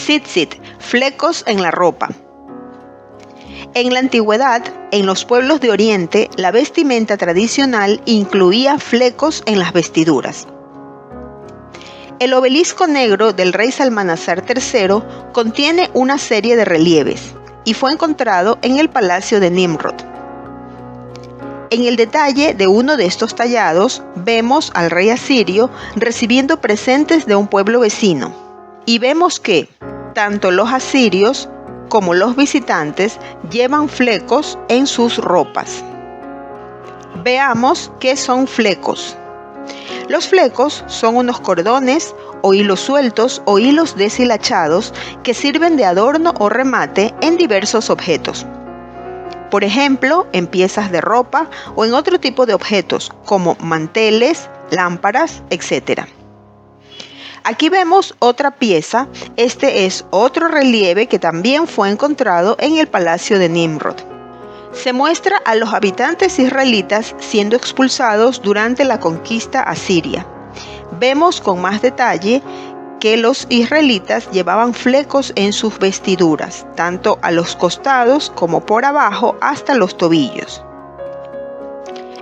Tzitzit, flecos en la ropa. En la antigüedad, en los pueblos de Oriente, la vestimenta tradicional incluía flecos en las vestiduras. El obelisco negro del rey Salmanasar III contiene una serie de relieves y fue encontrado en el palacio de Nimrod. En el detalle de uno de estos tallados vemos al rey asirio recibiendo presentes de un pueblo vecino y vemos que tanto los asirios como los visitantes llevan flecos en sus ropas. Veamos qué son flecos. Los flecos son unos cordones o hilos sueltos o hilos deshilachados que sirven de adorno o remate en diversos objetos. Por ejemplo, en piezas de ropa o en otro tipo de objetos como manteles, lámparas, etc. Aquí vemos otra pieza. Este es otro relieve que también fue encontrado en el palacio de Nimrod. Se muestra a los habitantes israelitas siendo expulsados durante la conquista asiria. Vemos con más detalle que los israelitas llevaban flecos en sus vestiduras, tanto a los costados como por abajo hasta los tobillos.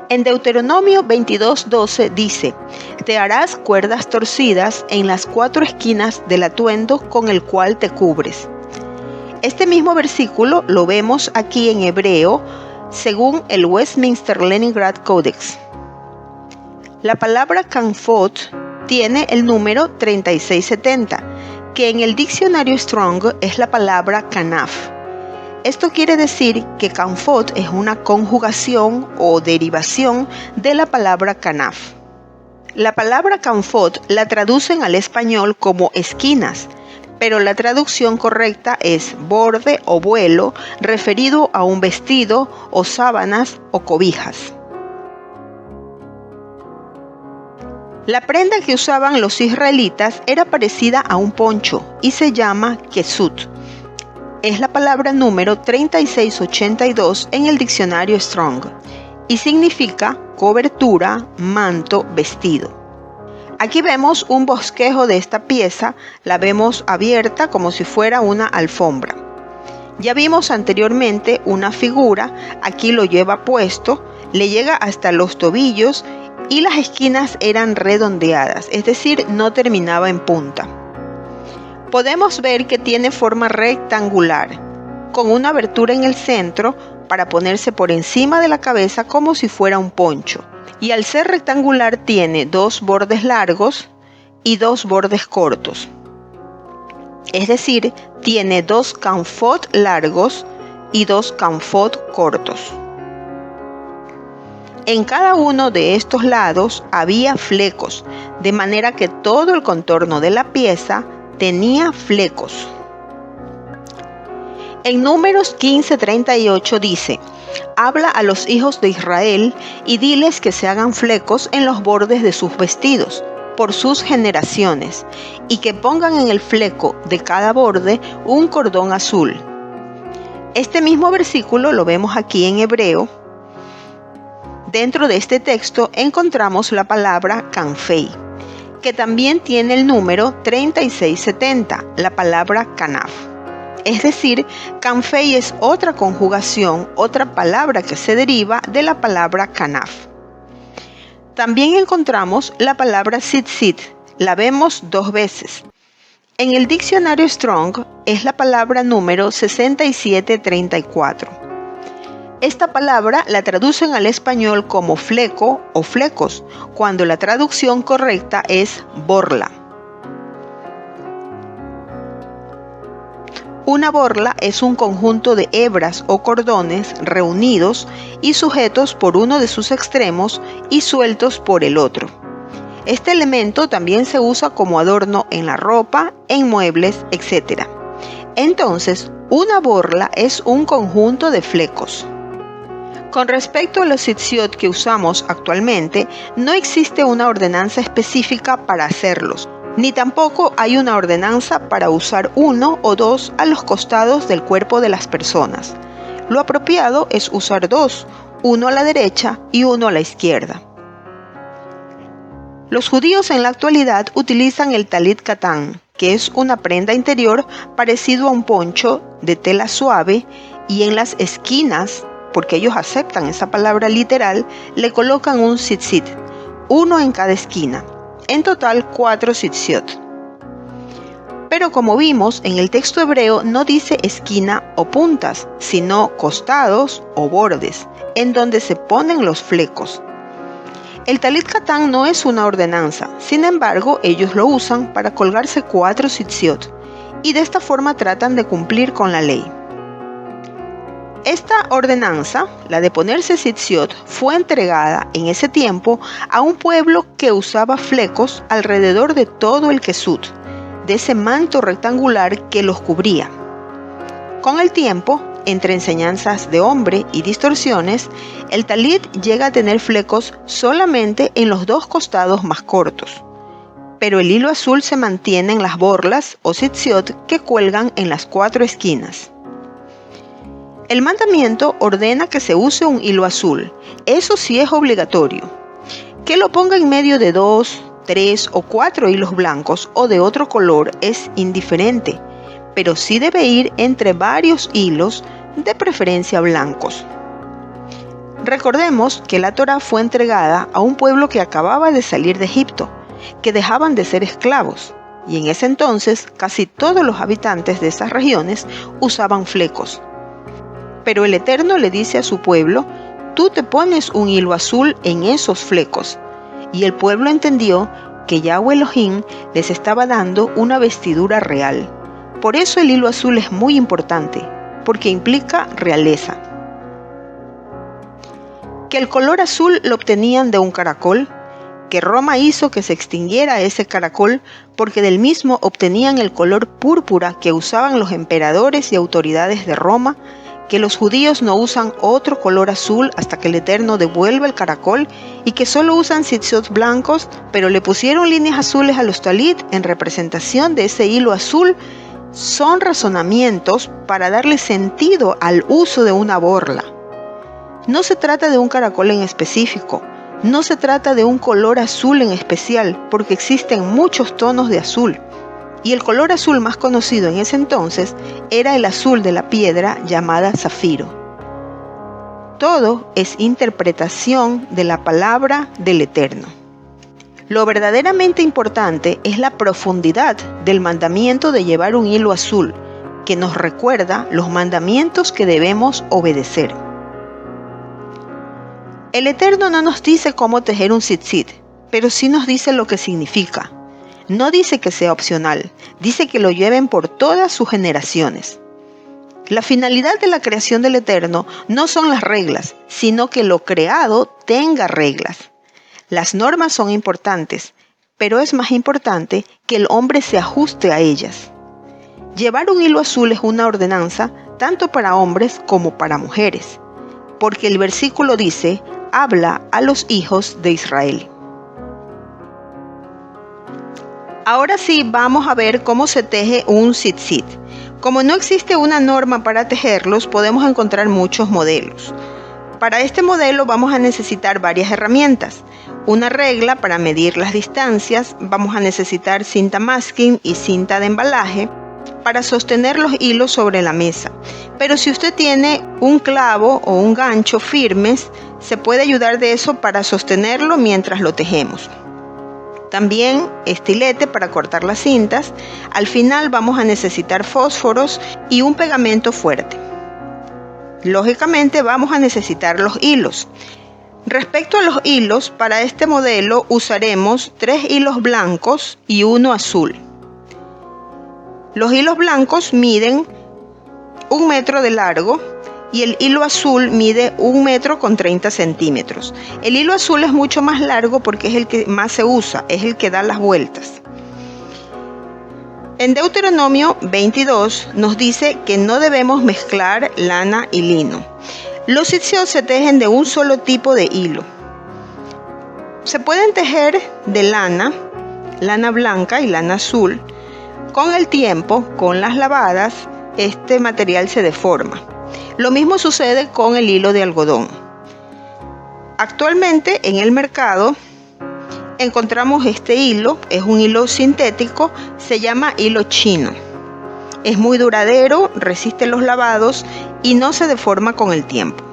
En Deuteronomio 22:12 dice: «Te harás cuerdas torcidas en las 4 esquinas del atuendo con el cual te cubres». Este mismo versículo lo vemos aquí en hebreo, según el Westminster Leningrad Codex. La palabra kanfot tiene el número 3670, que en el diccionario Strong es la palabra kanaf. Esto quiere decir que kanfot es una conjugación o derivación de la palabra kanaf. La palabra kanfot la traducen al español como esquinas, pero la traducción correcta es borde o vuelo, referido a un vestido o sábanas o cobijas. La prenda que usaban los israelitas era parecida a un poncho y se llama kesut. Es la palabra número 3682 en el diccionario Strong y significa cobertura, manto, vestido. Aquí vemos un bosquejo de esta pieza, la vemos abierta como si fuera una alfombra. Ya vimos anteriormente una figura, aquí lo lleva puesto, le llega hasta los tobillos y las esquinas eran redondeadas, es decir, no terminaba en punta. Podemos ver que tiene forma rectangular, con una abertura en el centro para ponerse por encima de la cabeza como si fuera un poncho. Y al ser rectangular tiene 2 bordes largos y 2 bordes cortos. Es decir, tiene 2 kanfot largos y 2 kanfot cortos. En cada uno de estos lados había flecos, de manera que todo el contorno de la pieza tenía flecos. En Números 15:38 dice: «Habla a los hijos de Israel y diles que se hagan flecos en los bordes de sus vestidos, por sus generaciones, y que pongan en el fleco de cada borde un cordón azul». Este mismo versículo lo vemos aquí en hebreo. Dentro de este texto encontramos la palabra kanfei, que también tiene el número 3670, la palabra kanaf. Es decir, kanfei es otra conjugación, otra palabra que se deriva de la palabra kanaf. También encontramos la palabra tzitzit, la vemos 2 veces. En el diccionario Strong es la palabra número 6734. Esta palabra la traducen al español como fleco o flecos, cuando la traducción correcta es borla. Una borla es un conjunto de hebras o cordones reunidos y sujetos por uno de sus extremos y sueltos por el otro. Este elemento también se usa como adorno en la ropa, en muebles, etc. Entonces, una borla es un conjunto de flecos. Con respecto a los tzitziot que usamos actualmente, no existe una ordenanza específica para hacerlos, ni tampoco hay una ordenanza para usar 1 o 2 a los costados del cuerpo de las personas. Lo apropiado es usar 2, uno a la derecha y uno a la izquierda. Los judíos en la actualidad utilizan el talit katán, que es una prenda interior parecido a un poncho de tela suave, y en las esquinas, porque ellos aceptan esa palabra literal, le colocan un tzitzit, uno en cada esquina. En total 4 tzitziot. Pero como vimos, en el texto hebreo no dice esquina o puntas, sino costados o bordes, en donde se ponen los flecos. El talit katán no es una ordenanza, sin embargo, ellos lo usan para colgarse 4 tzitziot, y de esta forma tratan de cumplir con la ley. Esta ordenanza, la de ponerse tzitziot, fue entregada en ese tiempo a un pueblo que usaba flecos alrededor de todo el kesut, de ese manto rectangular que los cubría. Con el tiempo, entre enseñanzas de hombre y distorsiones, el talit llega a tener flecos solamente en los 2 costados más cortos, pero el hilo azul se mantiene en las borlas o tzitziot que cuelgan en las 4 esquinas. El mandamiento ordena que se use un hilo azul, eso sí es obligatorio. Que lo ponga en medio de 2, 3 o 4 hilos blancos o de otro color es indiferente, pero sí debe ir entre varios hilos, de preferencia blancos. Recordemos que la Torá fue entregada a un pueblo que acababa de salir de Egipto, que dejaban de ser esclavos, y en ese entonces casi todos los habitantes de esas regiones usaban flecos. Pero el Eterno le dice a su pueblo: tú te pones un hilo azul en esos flecos. Y el pueblo entendió que Yahweh Elohim les estaba dando una vestidura real. Por eso el hilo azul es muy importante, porque implica realeza. Que el color azul lo obtenían de un caracol, que Roma hizo que se extinguiera ese caracol porque del mismo obtenían el color púrpura que usaban los emperadores y autoridades de Roma, que los judíos no usan otro color azul hasta que el Eterno devuelva el caracol, y que solo usan tzitziot blancos, pero le pusieron líneas azules a los talit en representación de ese hilo azul, son razonamientos para darle sentido al uso de una borla. No se trata de un caracol en específico, no se trata de un color azul en especial, porque existen muchos tonos de azul. Y el color azul más conocido en ese entonces era el azul de la piedra llamada zafiro. Todo es interpretación de la palabra del Eterno. Lo verdaderamente importante es la profundidad del mandamiento de llevar un hilo azul, que nos recuerda los mandamientos que debemos obedecer. El Eterno no nos dice cómo tejer un tzitzit, pero sí nos dice lo que significa. No dice que sea opcional, dice que lo lleven por todas sus generaciones. La finalidad de la creación del Eterno no son las reglas, sino que lo creado tenga reglas. Las normas son importantes, pero es más importante que el hombre se ajuste a ellas. Llevar un hilo azul es una ordenanza tanto para hombres como para mujeres, porque el versículo dice: habla a los hijos de Israel. Ahora sí, vamos a ver cómo se teje un tzitzit. Como no existe una norma para tejerlos, podemos encontrar muchos modelos. Para este modelo vamos a necesitar varias herramientas. Una regla para medir las distancias, vamos a necesitar cinta masking y cinta de embalaje para sostener los hilos sobre la mesa. Pero si usted tiene un clavo o un gancho firmes, se puede ayudar de eso para sostenerlo mientras lo tejemos. También estilete para cortar las cintas. Al final vamos a necesitar fósforos y un pegamento fuerte. Lógicamente vamos a necesitar los hilos. Respecto a los hilos, para este modelo usaremos 3 hilos blancos y 1 azul. Los hilos blancos miden 1 metro de largo y el hilo azul mide 1 metro con 30 centímetros. El hilo azul es mucho más largo porque es el que más se usa, es el que da las vueltas. En Deuteronomio 22 nos dice que no debemos mezclar lana y lino. Los tzitziot se tejen de un solo tipo de hilo. Se pueden tejer de lana blanca y lana azul. Con el tiempo, con las lavadas, este material se deforma. Lo mismo sucede con el hilo de algodón. Actualmente en el mercado encontramos este hilo, es un hilo sintético, se llama hilo chino. Es muy duradero, resiste los lavados y no se deforma con el tiempo.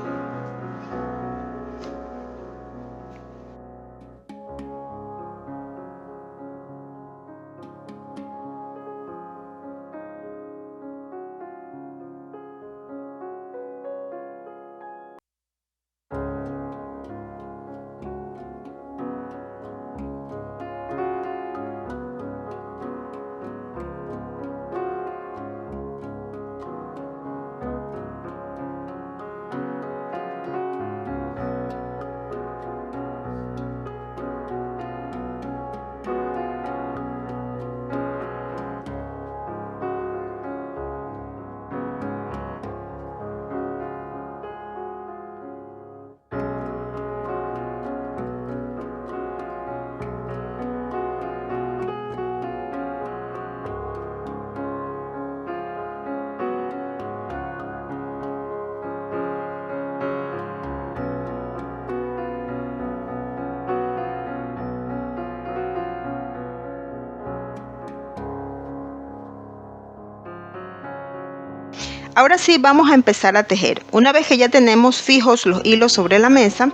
Ahora sí vamos a empezar a tejer. Una vez que ya tenemos fijos los hilos sobre la mesa,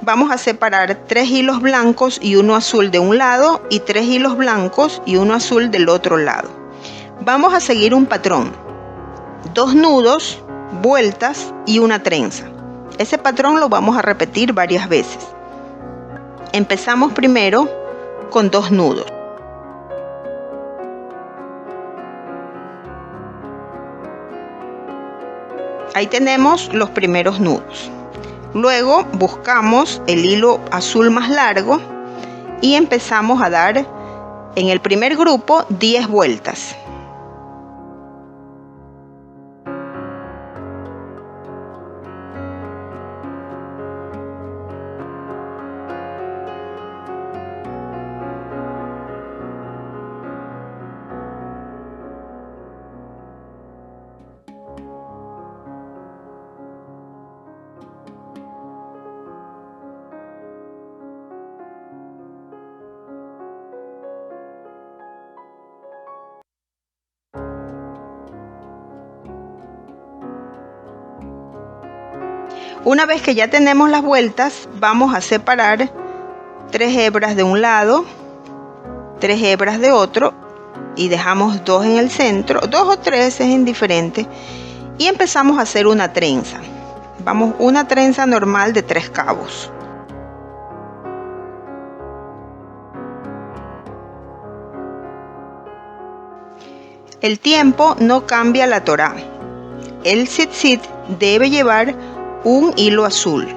vamos a separar 3 hilos blancos y uno azul de un lado y 3 hilos blancos y uno azul del otro lado. Vamos a seguir un patrón: 2 nudos, vueltas y una trenza. Ese patrón lo vamos a repetir varias veces. Empezamos primero con 2 nudos. Ahí tenemos los primeros nudos. Luego buscamos el hilo azul más largo y empezamos a dar en el primer grupo 10 vueltas. Una vez que ya tenemos las vueltas, vamos a separar 3 hebras de un lado, 3 hebras de otro y dejamos 2 en el centro, 2 o 3 es indiferente, y empezamos a hacer una trenza. Vamos, una trenza normal de 3 cabos. El tiempo no cambia la Torá. El tzitzit debe llevar un hilo azul.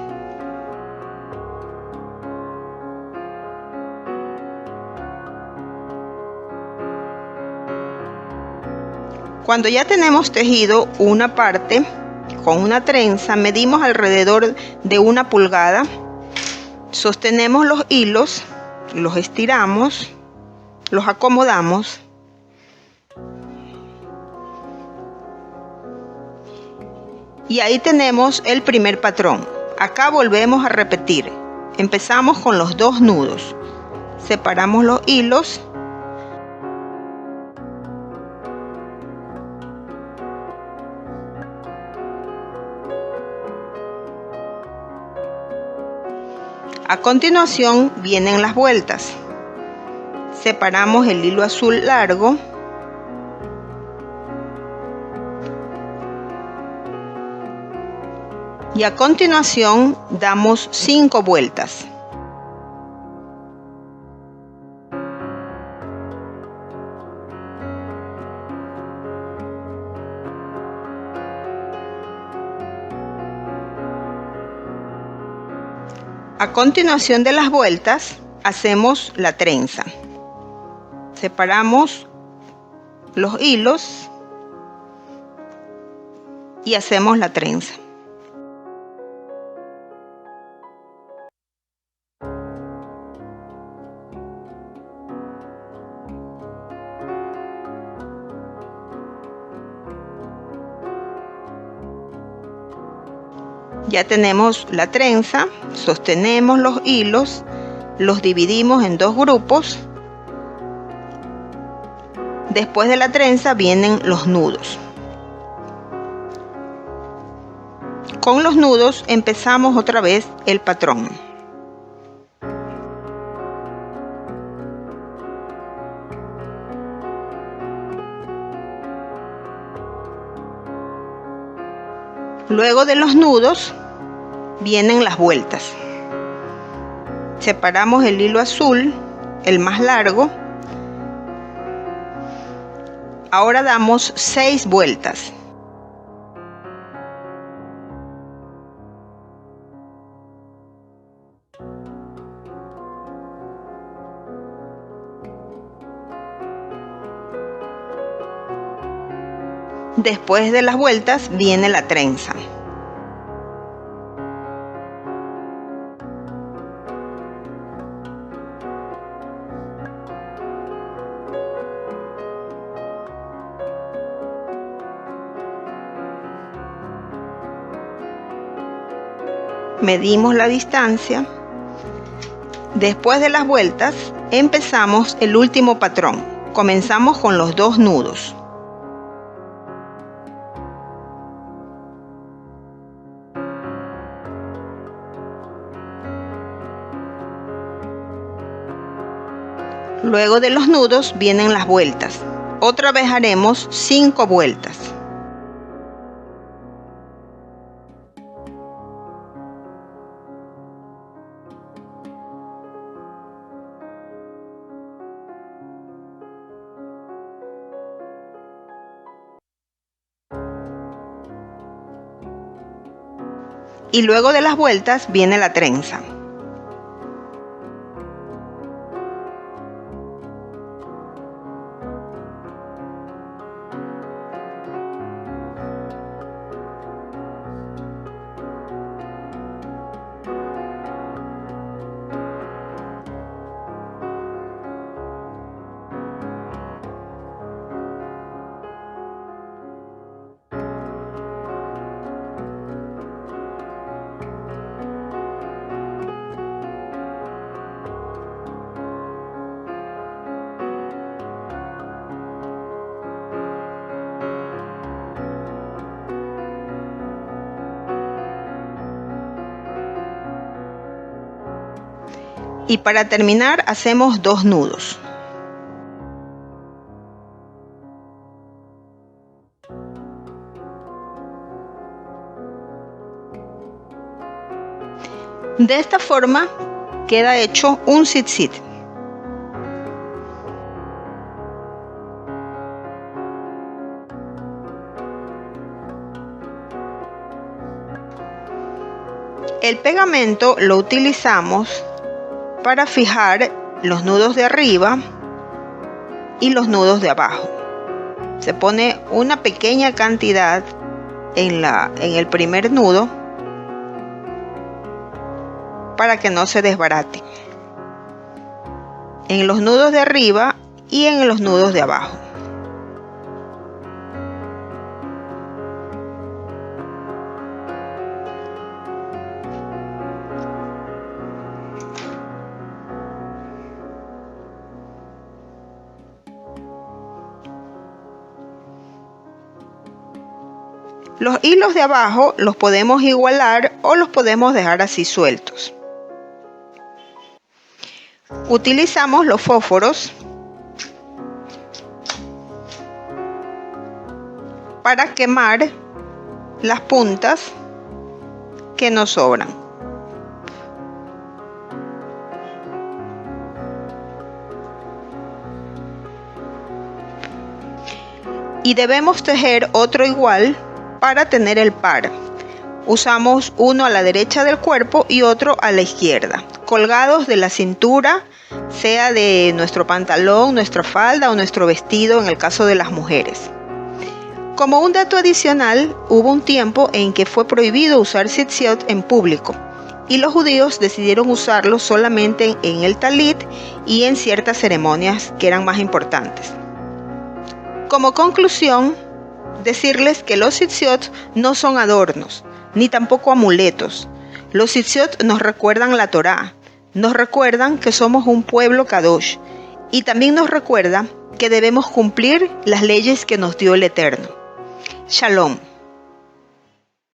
Cuando ya tenemos tejido una parte con una trenza, medimos alrededor de 1 pulgada, sostenemos los hilos, los estiramos, los acomodamos y ahí tenemos el primer patrón. Acá volvemos a repetir. Empezamos con los 2 nudos. Separamos los hilos. A continuación vienen las vueltas. Separamos el hilo azul largo. Y a continuación damos 5 vueltas. A continuación de las vueltas hacemos la trenza. Separamos los hilos y hacemos la trenza. Ya tenemos la trenza, sostenemos los hilos, los dividimos en 2 grupos. Después de la trenza vienen los nudos. Con los nudos empezamos otra vez el patrón. Luego de los nudos vienen las vueltas. Separamos el hilo azul, el más largo. Ahora damos 6 vueltas. Después de las vueltas viene la trenza. Medimos la distancia. Después de las vueltas empezamos el último patrón. Comenzamos con los 2 nudos. Luego de los nudos vienen las vueltas. Otra vez haremos 5 vueltas. Y luego de las vueltas viene la trenza. Y para terminar hacemos 2 nudos. De esta forma queda hecho un sit-sit. El pegamento lo utilizamos para fijar los nudos de arriba y los nudos de abajo. Se pone una pequeña cantidad en el primer nudo para que no se desbarate, en los nudos de arriba y en los nudos de abajo. Los hilos de abajo los podemos igualar o los podemos dejar así sueltos. Utilizamos los fósforos para quemar las puntas que nos sobran. Y debemos tejer otro igual para tener el par. Usamos uno a la derecha del cuerpo y otro a la izquierda, colgados de la cintura, sea de nuestro pantalón, nuestra falda o nuestro vestido en el caso de las mujeres. Como un dato adicional, hubo un tiempo en que fue prohibido usar tzitzit en público y los judíos decidieron usarlo solamente en el talit y en ciertas ceremonias que eran más importantes. Como conclusión, decirles que los tzitzit no son adornos, ni tampoco amuletos. Los tzitzit nos recuerdan la Torá, nos recuerdan que somos un pueblo Kadosh y también nos recuerda que debemos cumplir las leyes que nos dio el Eterno. Shalom.